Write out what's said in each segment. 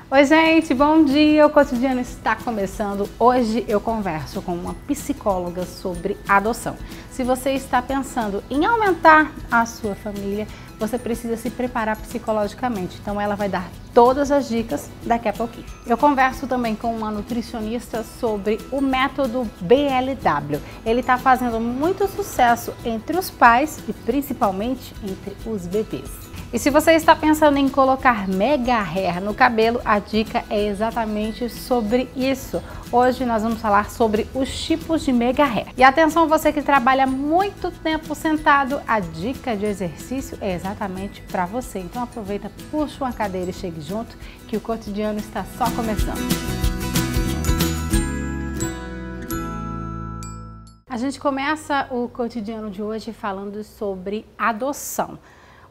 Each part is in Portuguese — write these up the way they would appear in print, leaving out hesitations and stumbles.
Oi gente, bom dia, o Cotidiano está começando. Hoje eu converso com uma psicóloga sobre adoção. Se você está pensando em aumentar a sua família, você precisa se preparar psicologicamente, então ela vai dar todas as dicas daqui a pouquinho. Eu converso também com uma nutricionista sobre o método BLW. Ele está fazendo muito sucesso entre os pais e principalmente entre os bebês. E se você está pensando em colocar mega hair no cabelo, a dica é exatamente sobre isso. Hoje nós vamos falar sobre os tipos de mega hair. E atenção você que trabalha muito tempo sentado, a dica de exercício é exatamente para você. Então aproveita, puxa uma cadeira e chegue junto, que o Cotidiano está só começando. A gente começa o Cotidiano de hoje falando sobre adoção.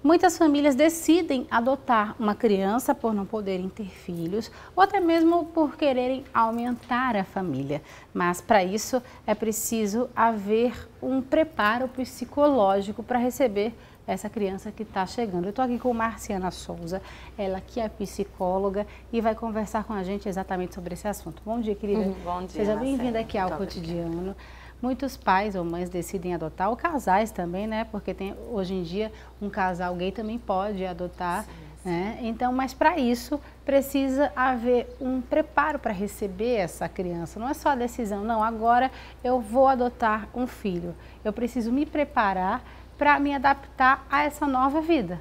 Muitas famílias decidem adotar uma criança por não poderem ter filhos ou até mesmo por quererem aumentar a família. Mas para isso é preciso haver um preparo psicológico para receber essa criança que está chegando. Eu estou aqui com Marciana Souza, ela que é psicóloga e vai conversar com a gente exatamente sobre esse assunto. Bom dia, querida. Bom dia. Seja bem-vinda aqui ao Cotidiano. Muitos pais ou mães decidem adotar, ou casais também, né? Porque hoje em dia um casal gay também pode adotar, sim. Né? Então, mas para isso precisa haver um preparo para receber essa criança. Não é só a decisão, não, agora eu vou adotar um filho. Eu preciso me preparar para me adaptar a essa nova vida.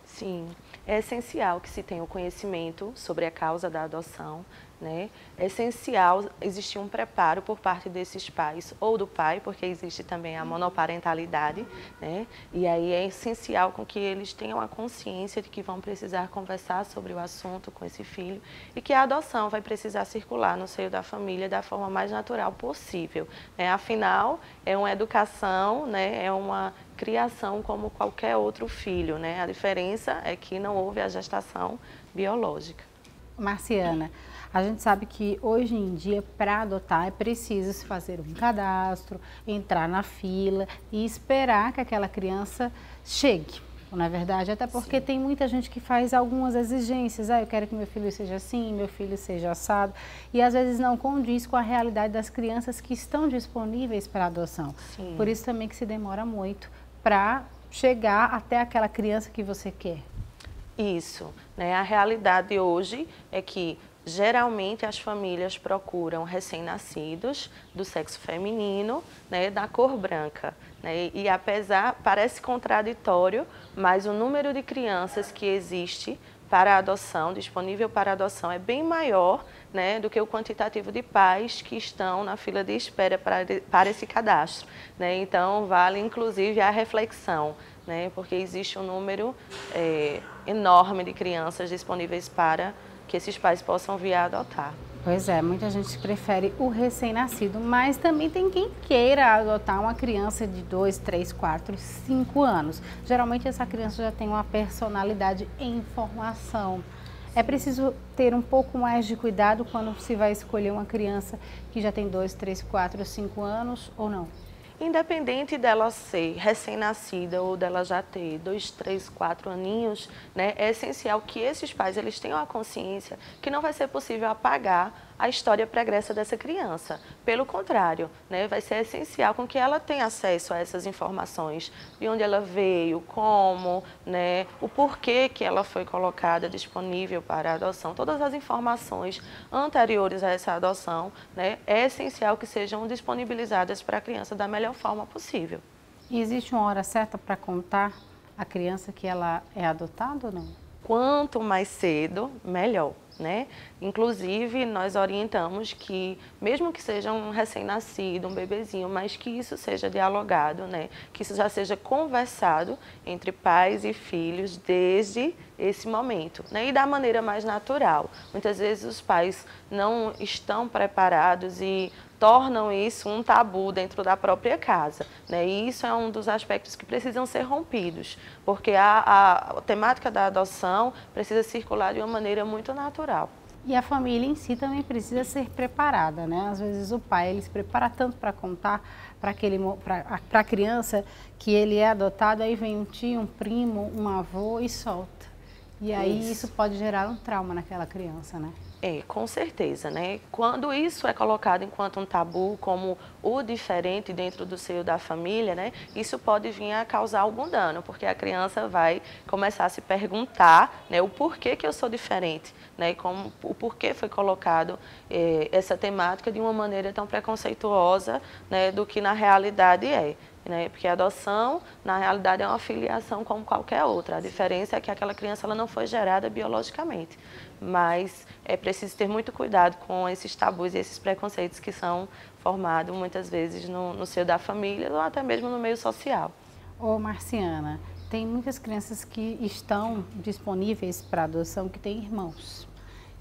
Sim, é essencial que se tenha o conhecimento sobre a causa da adoção, né? É essencial existir um preparo por parte desses pais ou do pai, porque existe também a monoparentalidade, né? E aí é essencial com que eles tenham a consciência de que vão precisar conversar sobre o assunto com esse filho e que a adoção vai precisar circular no seio da família da forma mais natural possível, né? Afinal, é uma educação, né? É uma criação como qualquer outro filho, né? A diferença é que não houve a gestação biológica. Marciana, a gente sabe que hoje em dia, para adotar, é preciso se fazer um cadastro, entrar na fila e esperar que aquela criança chegue. Não é verdade? Até porque Sim. Tem muita gente que faz algumas exigências. Eu quero que meu filho seja assim, meu filho seja assado. E às vezes não condiz com a realidade das crianças que estão disponíveis para adoção. Sim. Por isso também que se demora muito para chegar até aquela criança que você quer. Isso, né? A realidade hoje é que geralmente as famílias procuram recém-nascidos do sexo feminino, né, da cor branca, né? E apesar, parece contraditório, mas o número de crianças que existe para adoção, disponível para adoção, é bem maior, né, do que o quantitativo de pais que estão na fila de espera para esse cadastro, né? Então, vale inclusive a reflexão, né, porque existe um número enorme de crianças disponíveis para que esses pais possam vir a adotar. Pois é, muita gente prefere o recém-nascido, mas também tem quem queira adotar uma criança de 2, 3, 4, 5 anos. Geralmente essa criança já tem uma personalidade em formação. É preciso ter um pouco mais de cuidado quando se vai escolher uma criança que já tem 2, 3, 4, 5 anos ou não? Independente dela ser recém-nascida ou dela já ter 2, 3, 4 aninhos, né, é essencial que esses pais eles tenham a consciência que não vai ser possível apagar a história pregressa dessa criança. Pelo contrário, né, vai ser essencial com que ela tenha acesso a essas informações, de onde ela veio, como, né, o porquê que ela foi colocada disponível para a adoção. Todas as informações anteriores a essa adoção, né, é essencial que sejam disponibilizadas para a criança da melhor forma possível. E existe uma hora certa para contar a criança que ela é adotada ou não? Quanto mais cedo, melhor, né? Inclusive, nós orientamos que, mesmo que seja um recém-nascido, um bebezinho, mas que isso seja dialogado, né? Que isso já seja conversado entre pais e filhos desde esse momento, né? E da maneira mais natural. Muitas vezes os pais não estão preparados e tornam isso um tabu dentro da própria casa, né? E isso é um dos aspectos que precisam ser rompidos, porque a temática da adoção precisa circular de uma maneira muito natural. E a família em si também precisa ser preparada, né? Às vezes o pai ele se prepara tanto para contar para a criança que ele é adotado, aí vem um tio, um primo, um avô e solta. E aí isso pode gerar um trauma naquela criança, né? Com certeza, né? Quando isso é colocado enquanto um tabu, como o diferente dentro do seio da família, né? Isso pode vir a causar algum dano, porque a criança vai começar a se perguntar, né, o porquê que eu sou diferente, né? E como, o porquê foi colocado essa temática de uma maneira tão preconceituosa, né, do que na realidade é. Né? Porque a adoção, na realidade, é uma filiação como qualquer outra. A diferença é que aquela criança ela não foi gerada biologicamente. Mas é preciso ter muito cuidado com esses tabus e esses preconceitos que são formados muitas vezes no seio da família ou até mesmo no meio social. Ô Marciana, tem muitas crianças que estão disponíveis para adoção que têm irmãos.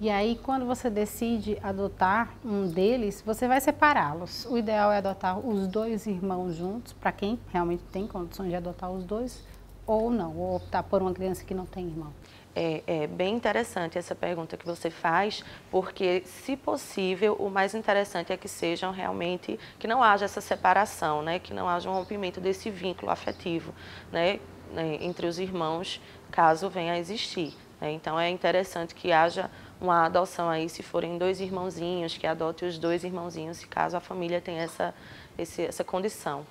E aí, quando você decide adotar um deles, você vai separá-los. O ideal é adotar os dois irmãos juntos, para quem realmente tem condições de adotar os dois, ou não, ou optar por uma criança que não tem irmão. É bem interessante essa pergunta que você faz, porque, se possível, o mais interessante é que sejam realmente, que não haja essa separação, né? Que não haja um rompimento desse vínculo afetivo, né? Entre os irmãos, caso venha a existir. Então, é interessante que haja uma adoção aí, se forem dois irmãozinhos, que adote os dois irmãozinhos, se caso a família tenha essa condição.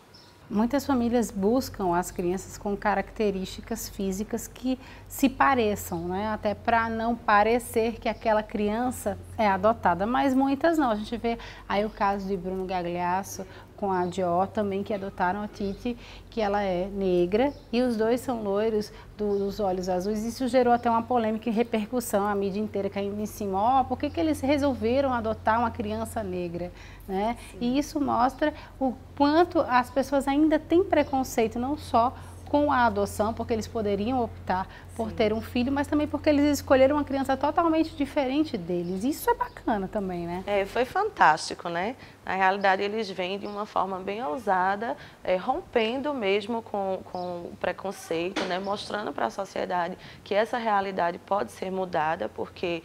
Muitas famílias buscam as crianças com características físicas que se pareçam, né? Até para não parecer que aquela criança é adotada, mas muitas não. A gente vê aí o caso de Bruno Gagliasso com a Dior também, que adotaram a Titi, que ela é negra e os dois são loiros, dos olhos azuis. Isso gerou até uma polêmica e repercussão, a mídia inteira caindo em cima. Por que eles resolveram adotar uma criança negra? Né? E isso mostra o quanto as pessoas ainda têm preconceito, não só com a adoção, porque eles poderiam optar por ter um filho, mas também porque eles escolheram uma criança totalmente diferente deles. Isso é bacana também, né? Foi fantástico, né? Na realidade, eles vêm de uma forma bem ousada, rompendo mesmo com o preconceito, né? Mostrando para a sociedade que essa realidade pode ser mudada, porque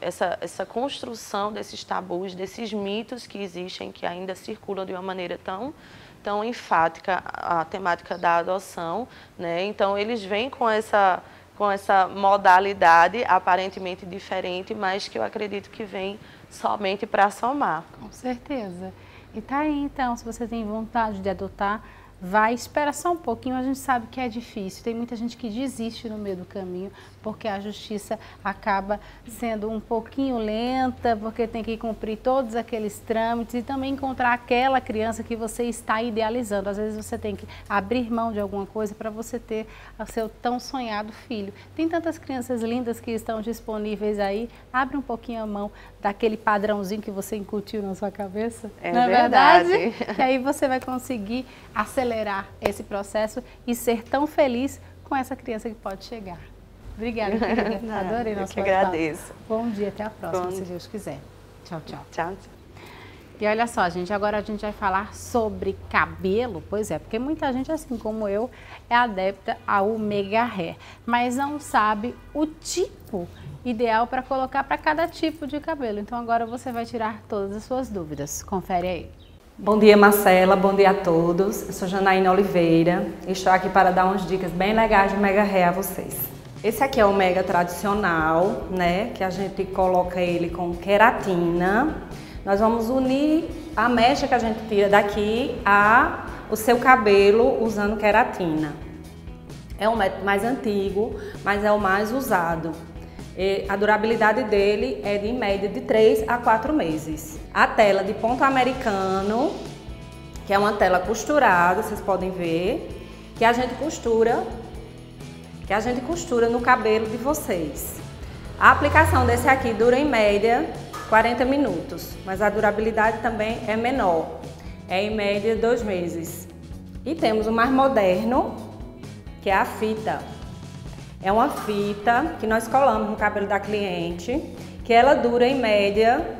essa construção desses tabus, desses mitos que existem, que ainda circulam de uma maneira tão enfática a temática da adoção, né? Então eles vêm com essa modalidade aparentemente diferente, mas que eu acredito que vem somente para somar. Com certeza. E tá aí então, se você tem vontade de adotar, vai, espera só um pouquinho, a gente sabe que é difícil, tem muita gente que desiste no meio do caminho, porque a justiça acaba sendo um pouquinho lenta, porque tem que cumprir todos aqueles trâmites e também encontrar aquela criança que você está idealizando. Às vezes você tem que abrir mão de alguma coisa para você ter o seu tão sonhado filho. Tem tantas crianças lindas que estão disponíveis aí, abre um pouquinho a mão daquele padrãozinho que você incutiu na sua cabeça, não é verdade? Que aí você vai conseguir acelerar esse processo e ser tão feliz com essa criança que pode chegar. Obrigada, querida. Adorei nosso bate-papo. Eu que agradeço. Bom dia, até a próxima, se Deus quiser. Tchau, tchau. Tchau. E olha só, gente, agora a gente vai falar sobre cabelo. Pois é, porque muita gente, assim como eu, é adepta ao mega hair, mas não sabe o tipo ideal para colocar para cada tipo de cabelo. Então agora você vai tirar todas as suas dúvidas. Confere aí. Bom dia, Marcela, bom dia a todos. Eu sou Janaína Oliveira e estou aqui para dar umas dicas bem legais de mega hair a vocês. Esse aqui é o mega tradicional, né, que a gente coloca ele com queratina. Nós vamos unir a mecha que a gente tira daqui o seu cabelo usando queratina. É um método mais antigo, mas é o mais usado. A durabilidade dele é de em média de 3 a 4 meses. A tela de ponto americano, que é uma tela costurada, vocês podem ver, que a gente costura no cabelo de vocês. A aplicação desse aqui dura em média 40 minutos, mas a durabilidade também é menor, é em média 2 meses. E temos o mais moderno, que é a fita. É uma fita que nós colamos no cabelo da cliente, que ela dura em média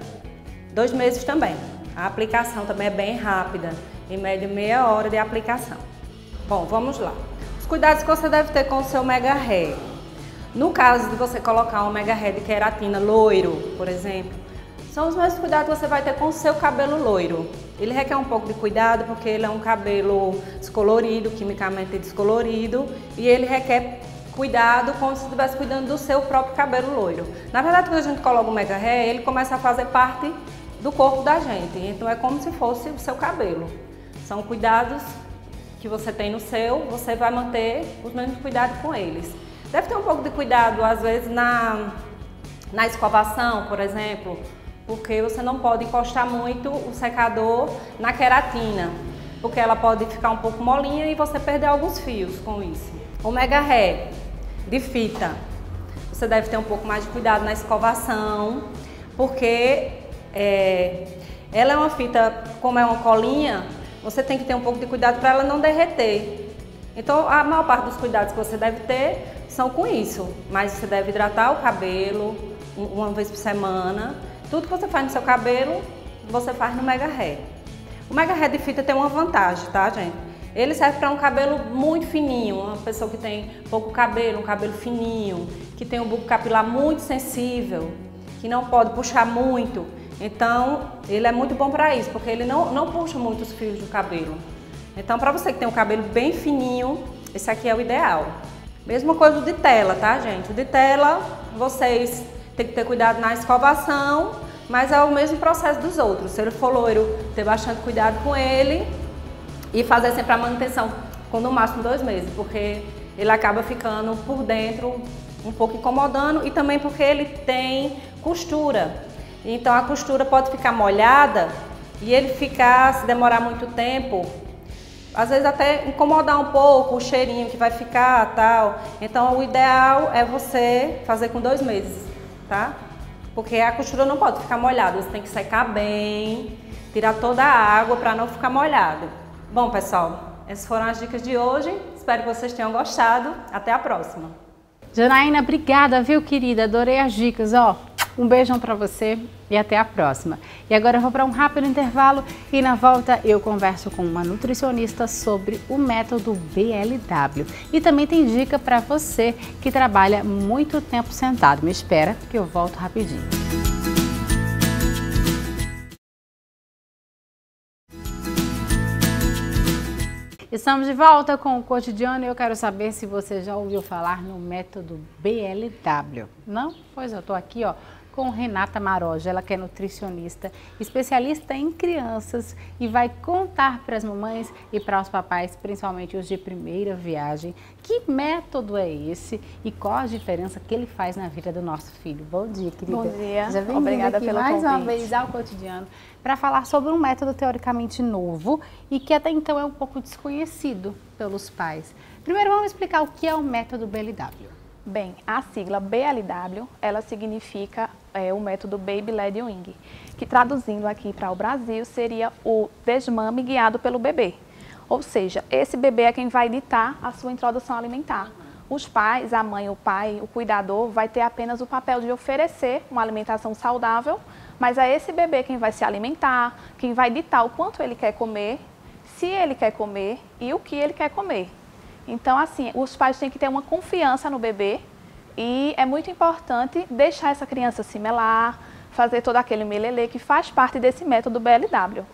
2 meses também. A aplicação também é bem rápida, em média meia hora de aplicação. Bom, vamos lá. Os cuidados que você deve ter com o seu mega hair. No caso de você colocar um mega hair de queratina loiro, por exemplo, são os mesmos cuidados que você vai ter com o seu cabelo loiro. Ele requer um pouco de cuidado porque ele é um cabelo descolorido, quimicamente descolorido, e ele requer cuidado como se estivesse cuidando do seu próprio cabelo loiro. Na verdade, quando a gente coloca o Mega Hair, ele começa a fazer parte do corpo da gente, então é como se fosse o seu cabelo. São cuidados que você tem no seu, você vai manter os mesmos cuidados com eles. Deve ter um pouco de cuidado, às vezes, na escovação, por exemplo, porque você não pode encostar muito o secador na queratina, porque ela pode ficar um pouco molinha e você perder alguns fios com isso. O Mega Hair de fita, você deve ter um pouco mais de cuidado na escovação, porque ela é uma fita, como é uma colinha, você tem que ter um pouco de cuidado para ela não derreter. Então, a maior parte dos cuidados que você deve ter são com isso, mas você deve hidratar o cabelo uma vez por semana. Tudo que você faz no seu cabelo, você faz no Mega Hair. O Mega Hair de fita tem uma vantagem, tá, gente? Ele serve para um cabelo muito fininho, uma pessoa que tem pouco cabelo, um cabelo fininho, que tem um bulbo capilar muito sensível, que não pode puxar muito. Então, ele é muito bom para isso, porque ele não puxa muito os fios do cabelo. Então, para você que tem um cabelo bem fininho, esse aqui é o ideal. Mesma coisa o de tela, tá, gente? O de tela, vocês têm que ter cuidado na escovação, mas é o mesmo processo dos outros. Se ele for loiro, ter bastante cuidado com ele e fazer sempre a manutenção com no máximo 2 meses, porque ele acaba ficando por dentro um pouco incomodando e também porque ele tem costura. Então a costura pode ficar molhada e ele se demorar muito tempo, às vezes até incomodar um pouco o cheirinho que vai ficar, tal. Então o ideal é você fazer com 2 meses, tá? Porque a costura não pode ficar molhada, você tem que secar bem, tirar toda a água para não ficar molhado. Bom, pessoal, essas foram as dicas de hoje, espero que vocês tenham gostado, até a próxima. Janaína, obrigada, viu, querida? Adorei as dicas, ó. Um beijão pra você e até a próxima. E agora eu vou para um rápido intervalo e na volta eu converso com uma nutricionista sobre o método BLW. E também tem dica para você que trabalha muito tempo sentado. Me espera que eu volto rapidinho. Estamos de volta com o Cotidiano e eu quero saber se você já ouviu falar no método BLW. Não? Pois eu tô aqui, ó, com Renata Maroja, ela que é nutricionista, especialista em crianças e vai contar para as mamães e para os papais, principalmente os de primeira viagem, que método é esse e qual a diferença que ele faz na vida do nosso filho. Bom dia, querida. Bom dia. Obrigada pelo convite. Mais uma vez ao Cotidiano para falar sobre um método teoricamente novo e que até então é um pouco desconhecido pelos pais. Primeiro vamos explicar o que é o método BLW. Bem, a sigla BLW, ela significa o método Baby Led Weaning, que traduzindo aqui para o Brasil seria o desmame guiado pelo bebê. Ou seja, esse bebê é quem vai ditar a sua introdução alimentar. Os pais, a mãe, o pai, o cuidador vai ter apenas o papel de oferecer uma alimentação saudável, mas é esse bebê quem vai se alimentar, quem vai ditar o quanto ele quer comer, se ele quer comer e o que ele quer comer. Então, assim, os pais têm que ter uma confiança no bebê e é muito importante deixar essa criança se melar, fazer todo aquele melelê que faz parte desse método BLW.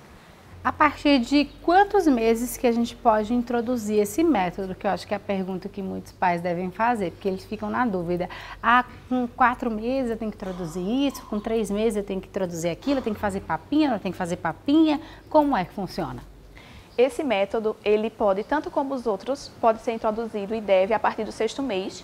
A partir de quantos meses que a gente pode introduzir esse método? Que eu acho que é a pergunta que muitos pais devem fazer, porque eles ficam na dúvida. Ah, com 4 meses eu tenho que introduzir isso, com 3 meses eu tenho que introduzir aquilo, eu tenho que fazer papinha, não tenho que fazer papinha. Como é que funciona? Esse método, ele pode, tanto como os outros, pode ser introduzido e deve a partir do 6º mês.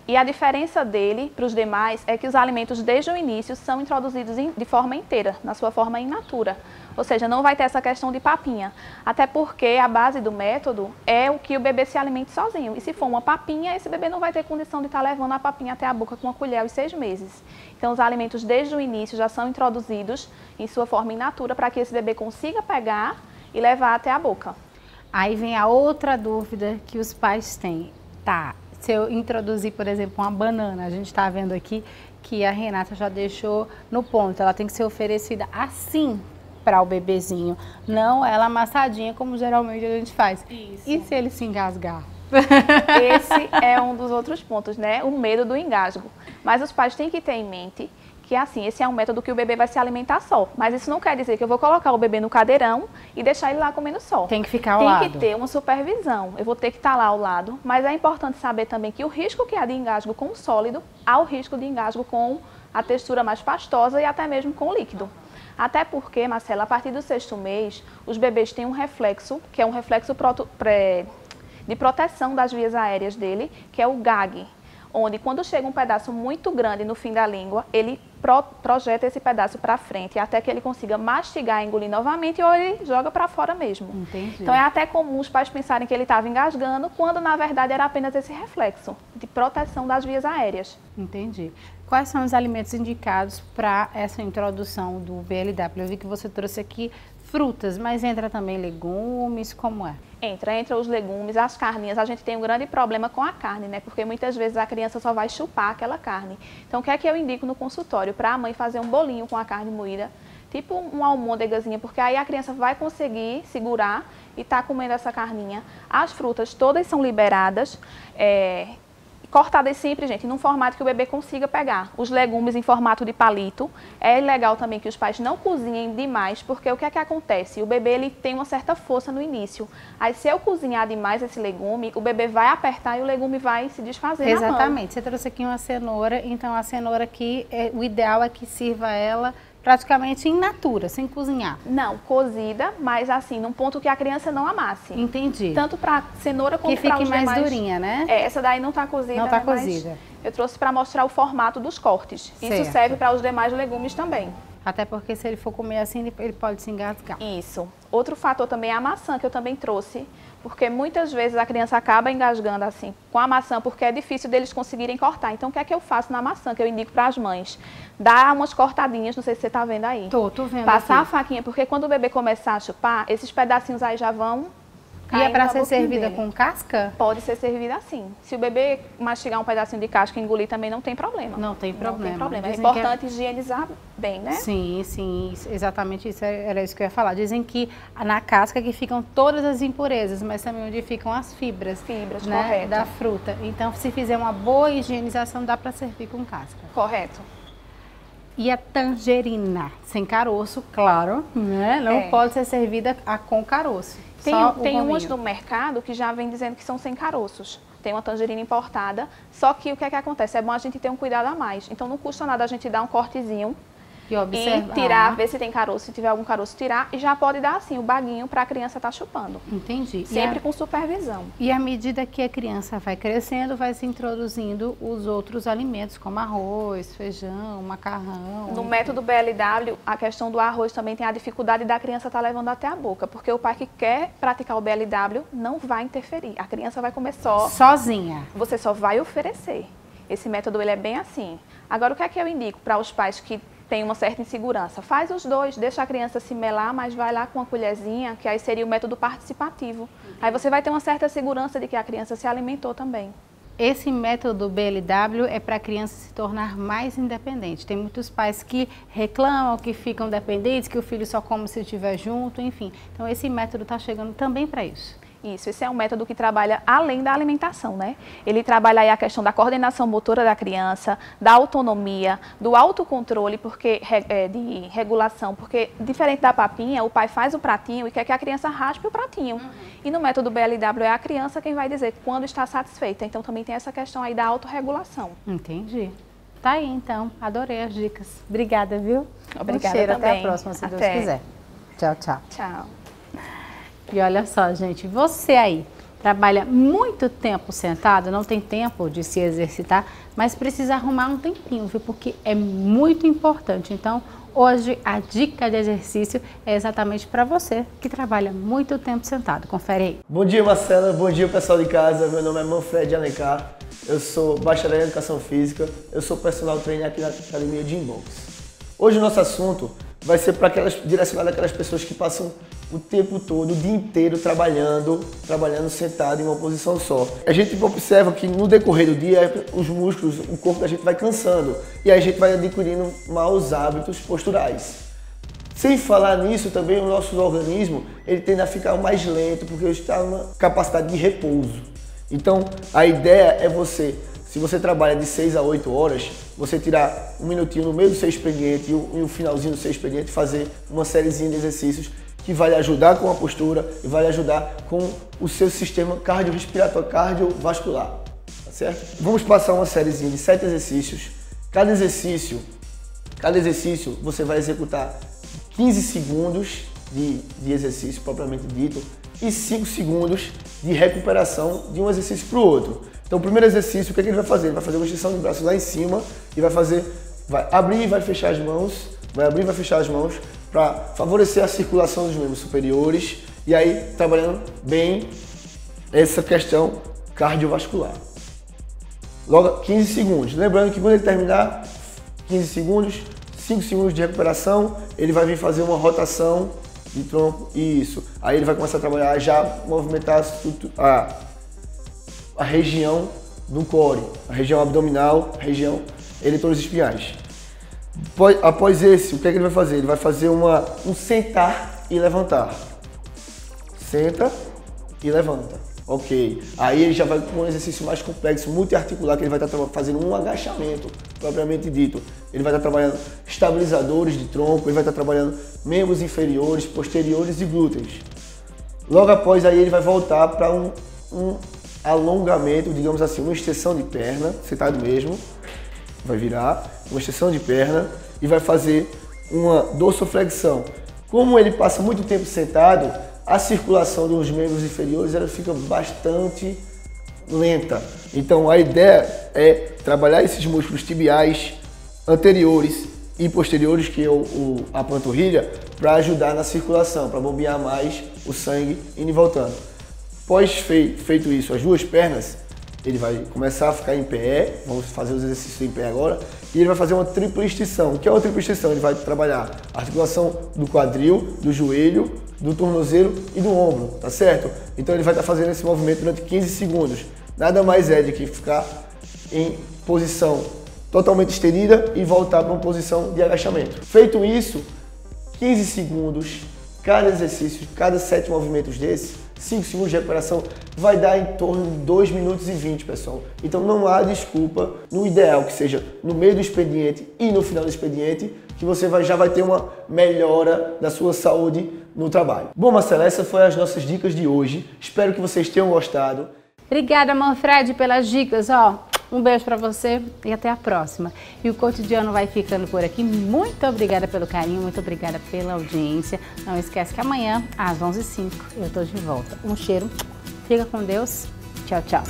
E a diferença dele para os demais é que os alimentos desde o início são introduzidos de forma inteira, na sua forma in natura. Ou seja, não vai ter essa questão de papinha. Até porque a base do método é o que o bebê se alimente sozinho. E se for uma papinha, esse bebê não vai ter condição de estar levando a papinha até a boca com uma colher aos 6 meses. Então os alimentos desde o início já são introduzidos em sua forma in natura para que esse bebê consiga pegar e levar até a boca. Aí vem a outra dúvida que os pais têm. Tá, se eu introduzir, por exemplo, uma banana, a gente está vendo aqui que a Renata já deixou no ponto, ela tem que ser oferecida assim para o bebezinho, não ela amassadinha como geralmente a gente faz. Isso. E se ele se engasgar? Esse é um dos outros pontos, né? O medo do engasgo. Mas os pais têm que ter em mente que assim, esse é um método que o bebê vai se alimentar só. Mas isso não quer dizer que eu vou colocar o bebê no cadeirão e deixar ele lá comendo só. Tem que ficar ao lado. Tem que ter uma supervisão. Eu vou ter que estar lá ao lado. Mas é importante saber também que o risco que há de engasgo com o sólido, há o risco de engasgo com a textura mais pastosa e até mesmo com o líquido. Até porque, Marcela, a partir do 6º mês, os bebês têm um reflexo, que é um reflexo de proteção das vias aéreas dele, que é o GAG, onde quando chega um pedaço muito grande no fim da língua, ele projeta esse pedaço para frente, até que ele consiga mastigar e engolir novamente, ou ele joga para fora mesmo. Entendi. Então é até comum os pais pensarem que ele estava engasgando, quando na verdade era apenas esse reflexo de proteção das vias aéreas. Entendi. Quais são os alimentos indicados para essa introdução do BLW? Eu vi que você trouxe aqui frutas, mas entra também legumes, como é? Entra os legumes, as carninhas. A gente tem um grande problema com a carne, né? Porque muitas vezes a criança só vai chupar aquela carne. Então, o que é que eu indico no consultório? Para a mãe fazer um bolinho com a carne moída, tipo uma almôndegazinha, porque aí a criança vai conseguir segurar e tá comendo essa carninha. As frutas todas são liberadas, cortadas sempre, gente, num formato que o bebê consiga pegar. Os legumes em formato de palito. É legal também que os pais não cozinhem demais, porque o que é que acontece? O bebê ele tem uma certa força no início. Aí se eu cozinhar demais esse legume, o bebê vai apertar e o legume vai se desfazer na mão. Exatamente. Você trouxe aqui uma cenoura, então a cenoura aqui, o ideal é que sirva ela praticamente in natura, sem cozinhar. Não, cozida, mas assim, num ponto que a criança não amasse. Entendi. Tanto para cenoura como que para os fique mais demais. durinha, né? Essa daí não está cozida. Não está né? Mas cozida. eu trouxe para mostrar o formato dos cortes. Certo. Isso serve para os demais legumes também. Até porque se ele for comer assim, ele pode se engasgar. Isso. Outro fator também é a maçã, que eu também trouxe, porque muitas vezes a criança acaba engasgando assim com a maçã, porque é difícil deles conseguirem cortar. Então, o que é que eu faço na maçã, que eu indico para as mães? Dá umas cortadinhas, não sei se você está vendo aí. Tô vendo. Passar aqui. a faquinha, porque quando o bebê começar a chupar, esses pedacinhos aí já vão E é para ser boquinha servida dele. com casca? Pode ser servida assim. Se o bebê mastigar um pedacinho de casca e engolir também não tem problema. Não tem problema. Não tem problema. É Dizem que importante higienizar bem, né? Sim, exatamente isso, era isso que eu ia falar. Dizem que na casca que ficam todas as impurezas, mas também onde ficam as fibras, né, correto. da fruta. Então, se fizer uma boa higienização, dá para servir com casca. Correto. E a tangerina, sem caroço, claro, né? Não pode ser servida com caroço. Tem umas no mercado que já vem dizendo que são sem caroços. Tem uma tangerina importada, só que o que é que acontece? É bom a gente ter um cuidado a mais. Então não custa nada a gente dar um cortezinho e tirar, ver se tem caroço, se tiver algum caroço, tirar. E já pode dar assim o baguinho para a criança estar chupando. Entendi. Sempre com supervisão. E à medida que a criança vai crescendo, vai se introduzindo os outros alimentos, como arroz, feijão, macarrão. No método BLW, a questão do arroz também tem a dificuldade da criança estar levando até a boca, porque o pai que quer praticar o BLW não vai interferir. A criança vai comer sozinha. Você só vai oferecer. Esse método ele é bem assim. Agora, o que é que eu indico para os pais que tem uma certa insegurança? Faz os dois, deixa a criança se melar, mas vai lá com uma colherzinha, que aí seria o método participativo. Aí você vai ter uma certa segurança de que a criança se alimentou também. Esse método BLW é para a criança se tornar mais independente. Tem muitos pais que reclamam, que ficam dependentes, que o filho só come se estiver junto, enfim. Então esse método está chegando também para isso. Isso, esse é um método que trabalha além da alimentação, né? Ele trabalha aí a questão da coordenação motora da criança, da autonomia, do autocontrole, de regulação, porque diferente da papinha, o pai faz o pratinho e quer que a criança raspe o pratinho. E no método BLW é a criança quem vai dizer quando está satisfeita. Então também tem essa questão aí da autorregulação. Entendi. Tá aí então, adorei as dicas. Obrigada, viu? Obrigada cheiro, também. Até a próxima, se Deus quiser. Tchau, tchau. Tchau. E olha só, gente, você aí trabalha muito tempo sentado, não tem tempo de se exercitar, mas precisa arrumar um tempinho, viu? Porque é muito importante. Então, hoje a dica de exercício é exatamente para você que trabalha muito tempo sentado. Confere aí. Bom dia, Marcela. Bom dia, pessoal de casa. Meu nome é Manfred Alencar. Eu sou bacharel em Educação Física. Eu sou personal trainer aqui na Academia Gymbox. Hoje o nosso assunto vai ser direcionado àquelas pessoas que passam o tempo todo, o dia inteiro trabalhando sentado em uma posição só. A gente observa que no decorrer do dia, os músculos, o corpo da gente vai cansando e aí a gente vai adquirindo maus hábitos posturais. Sem falar nisso, também o nosso organismo ele tende a ficar mais lento porque está numa capacidade de repouso. Então, a ideia é você se você trabalha de 6 a 8 horas, você tirar um minutinho no meio do seu expediente e o finalzinho do seu expediente fazer uma sériezinha de exercícios que vai lhe ajudar com a postura e vai lhe ajudar com o seu sistema cardiorrespiratório, cardiovascular, tá certo? Vamos passar uma sériezinha de 7 exercícios. Cada exercício você vai executar 15 segundos de exercício propriamente dito e 5 segundos de recuperação de um exercício para o outro. Então, o primeiro exercício, o que é que ele vai fazer? Ele vai fazer uma extensão de braços lá em cima e vai abrir e vai fechar as mãos, para favorecer a circulação dos membros superiores e aí trabalhando bem essa questão cardiovascular. Logo, 15 segundos. Lembrando que quando ele terminar 15 segundos, 5 segundos de recuperação, ele vai vir fazer uma rotação de tronco, isso. Aí ele vai começar a trabalhar, já movimentar a região do core, a região abdominal, a região eleitores espinhais. Após esse, o que é que ele vai fazer? Ele vai fazer um sentar e levantar. Senta e levanta. Ok. Aí ele já vai com um exercício mais complexo, multiarticular, que ele vai estar fazendo um agachamento, propriamente dito. Ele vai estar trabalhando estabilizadores de tronco, ele vai estar trabalhando membros inferiores, posteriores e glúteos. Logo após aí ele vai voltar para um alongamento, digamos assim, uma extensão de perna, sentado mesmo. Vai virar uma extensão de perna e vai fazer uma dorsoflexão. Como ele passa muito tempo sentado, a circulação dos membros inferiores ela fica bastante lenta. Então a ideia é trabalhar esses músculos tibiais anteriores e posteriores, que é a panturrilha, para ajudar na circulação, para bombear mais o sangue indo e voltando. Após feito isso, as duas pernas, ele vai começar a ficar em pé, vamos fazer os exercícios em pé agora, e ele vai fazer uma tripla extensão. O que é uma tripla extensão? Ele vai trabalhar a articulação do quadril, do joelho, do tornozelo e do ombro, tá certo? Então ele vai estar fazendo esse movimento durante 15 segundos. Nada mais é do que ficar em posição totalmente estendida e voltar para uma posição de agachamento. Feito isso, 15 segundos, cada exercício, cada 7 movimentos desses, 5 segundos de recuperação, vai dar em torno de 2 minutos e 20, pessoal. Então não há desculpa, no ideal que seja no meio do expediente e no final do expediente, que você já vai ter uma melhora da sua saúde no trabalho. Bom, Marcela, essas foram as nossas dicas de hoje. Espero que vocês tenham gostado. Obrigada, Manfred, pelas dicas. Um beijo para você e até a próxima. E o Cotidiano vai ficando por aqui. Muito obrigada pelo carinho, muito obrigada pela audiência. Não esquece que amanhã, às 11h05, eu estou de volta. Um cheiro, fica com Deus. Tchau, tchau.